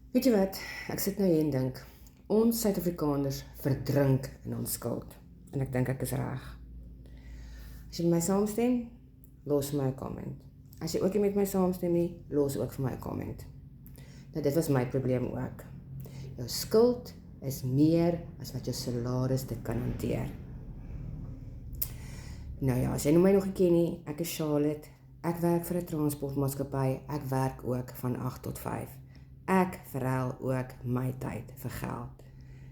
Weet jy wat, ek sit nou hier en dink, ons Suid-Afrikaners verdrink in ons skuld. En ek dink ek is reg. As jy met my saamstem, los my 'n comment. As jy ook nie met my saamstem nie, los ook vir my 'n comment. Nou dit was my probleem ook. Jou skuld is meer as wat jou salaris dit kan hanteer. Nou ja, as jy my nog nie ken nie, ek is Charlotte. Ek werk vir 'n transportmaatskappy. Ek werk ook van 8 tot 5. Ek verruil ook my tyd vir geld,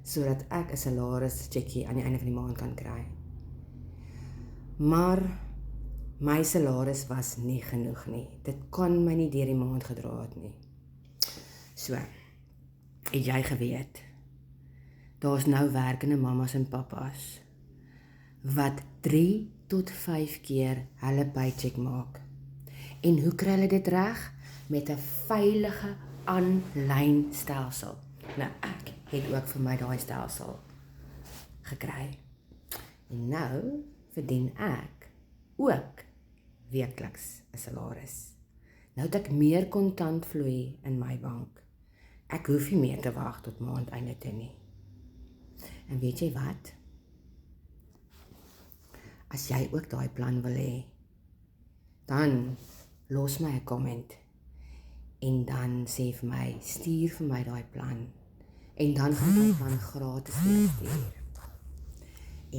sodat ek 'n salaris checkie aan die einde van die maand kan kry. Maar my salaris was nie genoeg nie. Dit kon my nie deur die maand gedra het nie. So, het jy geweet, daar's nou werkende mammas en pappas wat 3 tot 5 keer hulle paycheck maak. En hoe kry hulle dit reg? Met 'n veilige aanlyn stelsel. Nou ek het ook vir my daai stelsel gekry. En nou verdien ek ook weekliks 'n salaris. Nou het ek meer kontant vloei in my bank. Ek hoef nie meer te wag tot maandeinde toe nie. En weet jy wat? As jy ook daai plan wil hê, dan los my 'n comment. En dan sê vir my, stuur vir my daai plan. En dan gaan ek die plan gratis vir jou stuur.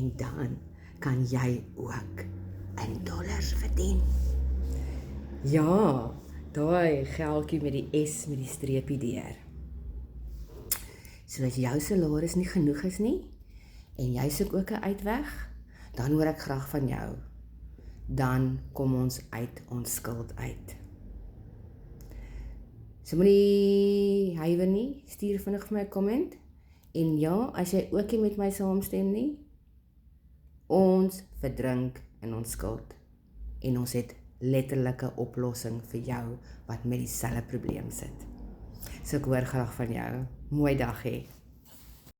En dan kan jy ook in dollars verdien. Ja, daai geldjie met die S met die streepie deur. So as jou salaris nie genoeg is nie, en jy soek ook 'n uitweg, dan hoor ek graag van jou. Dan kom ons uit ons skuld uit. So moenie huiwer nie, stuur vinnig vir my 'n comment. En ja, as jy ook nie met my saamstem nie, ons verdrink in ons skuld. En ons het letterlike oplossing vir jou wat met dieselfde probleem sit. So ek hoor graag van jou. Mooi dag hê.